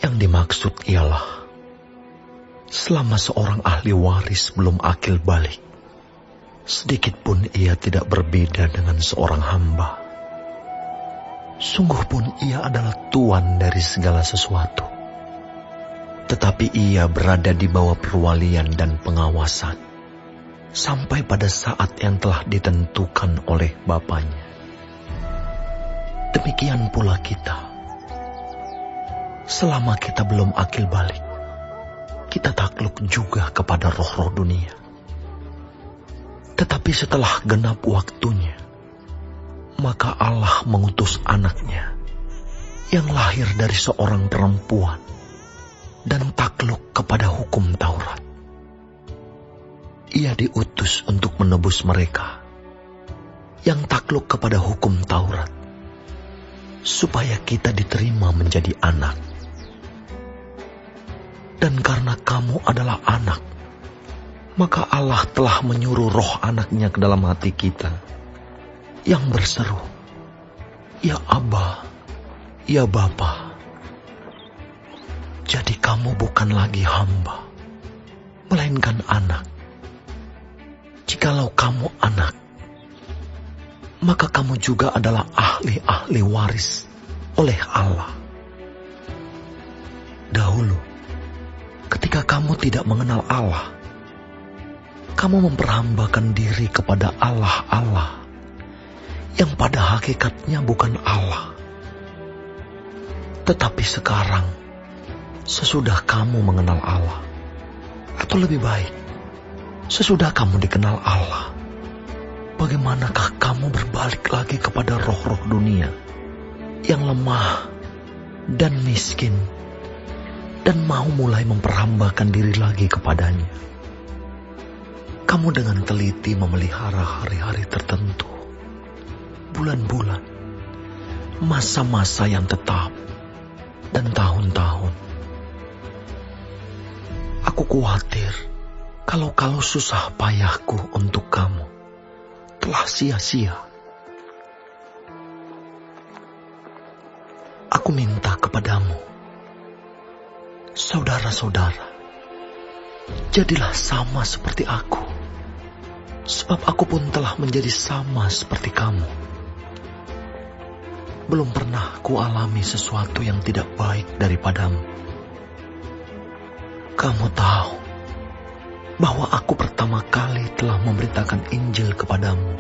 Yang dimaksud ialah, selama seorang ahli waris belum akil balik, sedikit pun ia tidak berbeda dengan seorang hamba. Sungguh pun ia adalah tuan dari segala sesuatu. Tetapi ia berada di bawah perwalian dan pengawasan, sampai pada saat yang telah ditentukan oleh Bapanya. Demikian pula kita. Selama kita belum akil balik, kita takluk juga kepada roh-roh dunia. Tetapi setelah genap waktunya, maka Allah mengutus anaknya yang lahir dari seorang perempuan dan takluk kepada hukum Taurat. Ia diutus untuk menebus mereka yang takluk kepada hukum Taurat, supaya kita diterima menjadi anak. Dan karena kamu adalah anak, maka Allah telah menyuruh roh anaknya ke dalam hati kita, yang berseru, "Ya Aba, ya Bapa." Jadi kamu bukan lagi hamba, melainkan anak. Jikalau kamu anak, maka kamu juga adalah ahli-ahli waris oleh Allah. Dahulu, ketika kamu tidak mengenal Allah, kamu memperhambakan diri kepada Allah-Allah yang pada hakikatnya bukan Allah. Tetapi sekarang, sesudah kamu mengenal Allah, atau lebih baik, sesudah kamu dikenal Allah, bagaimanakah kamu berbalik lagi kepada roh-roh dunia yang lemah dan miskin, dan mau mulai memperhambakan diri lagi kepadanya? Kamu dengan teliti memelihara hari-hari tertentu, bulan-bulan, masa-masa yang tetap, dan tahun-tahun. Aku khawatir kalau susah payahku untuk kamu telah sia-sia. Aku minta kepadamu, saudara-saudara, jadilah sama seperti aku, sebab aku pun telah menjadi sama seperti kamu. Belum pernah kualami sesuatu yang tidak baik daripadamu. Kamu tahu bahwa aku pertama kali telah memberitakan Injil kepadamu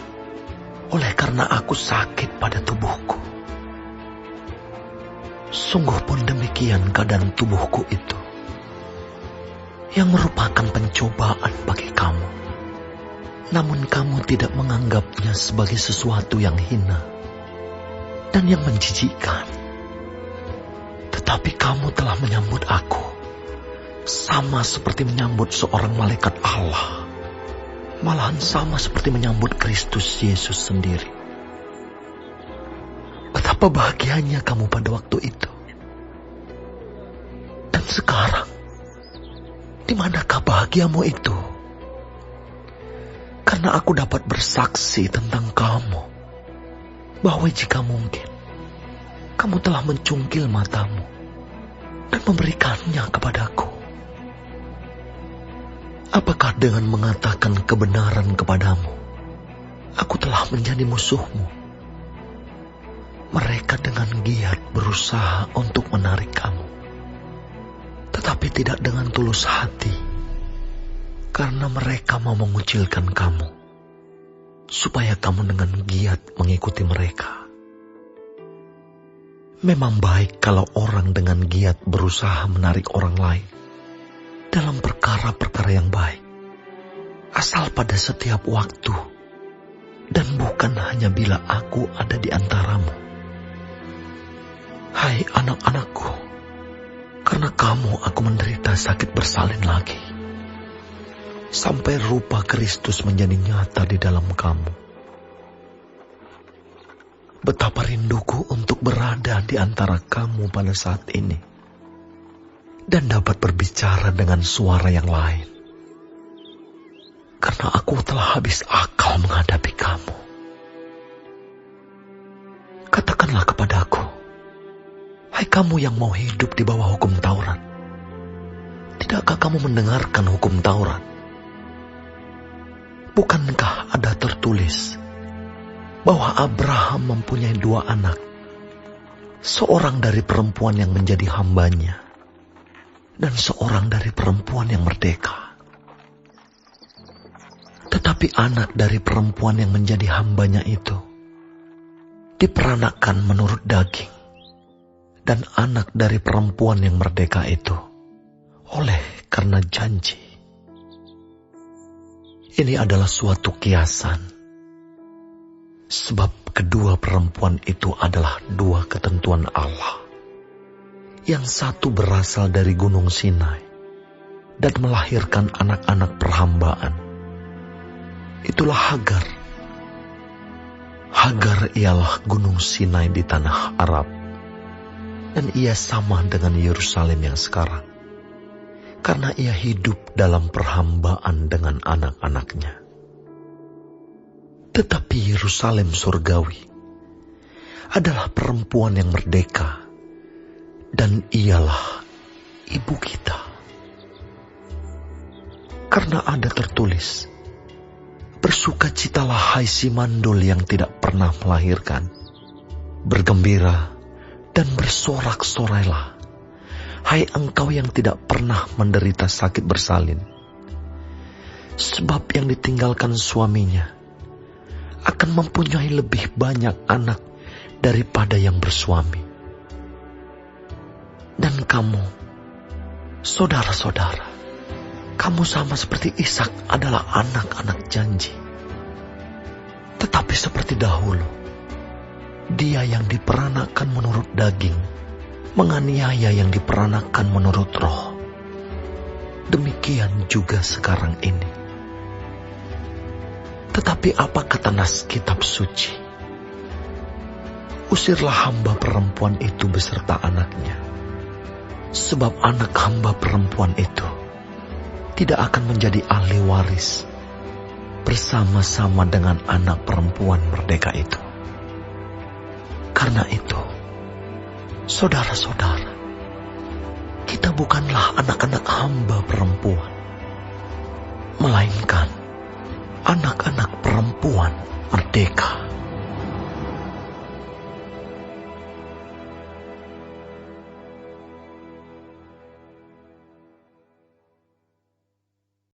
oleh karena aku sakit pada tubuhku. Sungguh pun demikian keadaan tubuhku itu, yang merupakan pencobaan bagi kamu. Namun kamu tidak menganggapnya sebagai sesuatu yang hina dan yang menjijikkan. Tetapi kamu telah menyambut aku sama seperti menyambut seorang malaikat Allah, malahan sama seperti menyambut Kristus Yesus sendiri. Betapa bahagianya kamu pada waktu itu. Dan sekarang, di manakah bahagiamu itu? Karena aku dapat bersaksi tentang kamu, bahwa jika mungkin, kamu telah mencungkil matamu dan memberikannya kepadaku. Apakah dengan mengatakan kebenaran kepadamu, aku telah menjadi musuhmu? Mereka dengan giat berusaha untuk menarik kamu, tetapi tidak dengan tulus hati, karena mereka mau mengucilkan kamu, supaya kamu dengan giat mengikuti mereka. Memang baik kalau orang dengan giat berusaha menarik orang lain dalam perkara-perkara yang baik, asal pada setiap waktu, dan bukan hanya bila aku ada di antaramu. Hai anak-anakku, karena kamu aku menderita sakit bersalin lagi, sampai rupa Kristus menjadi nyata di dalam kamu. Betapa rinduku untuk berada di antara kamu pada saat ini, dan dapat berbicara dengan suara yang lain. Karena aku telah habis akal menghadapi kamu. Katakanlah kepadaku, Hai kamu yang mau hidup di bawah hukum Taurat, tidakkah kamu mendengarkan hukum Taurat? Bukankah ada tertulis bahwa Abraham mempunyai 2 anak, seorang dari perempuan yang menjadi hambanya, dan seorang dari perempuan yang merdeka. Tetapi anak dari perempuan yang menjadi hambanya itu diperanakkan menurut daging, dan anak dari perempuan yang merdeka itu oleh karena janji. Ini adalah suatu kiasan, sebab kedua perempuan itu adalah 2 ketentuan Allah. Yang satu berasal dari Gunung Sinai dan melahirkan anak-anak perhambaan. Itulah Hagar. Hagar ialah Gunung Sinai di tanah Arab, dan ia sama dengan Yerusalem yang sekarang, karena ia hidup dalam perhambaan dengan anak-anaknya. Tetapi Yerusalem surgawi adalah perempuan yang merdeka, dan ialah ibu kita. Karena ada tertulis, bersukacitalah hai si mandul yang tidak pernah melahirkan, bergembira dan bersorak-sorailah, hai engkau yang tidak pernah menderita sakit bersalin. Sebab yang ditinggalkan suaminya akan mempunyai lebih banyak anak daripada yang bersuami. Dan kamu, saudara-saudara, kamu sama seperti Ishak adalah anak-anak janji. Tetapi seperti dahulu, dia yang diperanakkan menurut daging menganiaya yang diperanakkan menurut roh. Demikian juga sekarang ini. Tetapi apa kata nas kitab suci? Usirlah hamba perempuan itu beserta anaknya, sebab anak hamba perempuan itu tidak akan menjadi ahli waris bersama-sama dengan anak perempuan merdeka itu. Karena itu, saudara-saudara, kita bukanlah anak-anak hamba perempuan, melainkan anak-anak perempuan merdeka.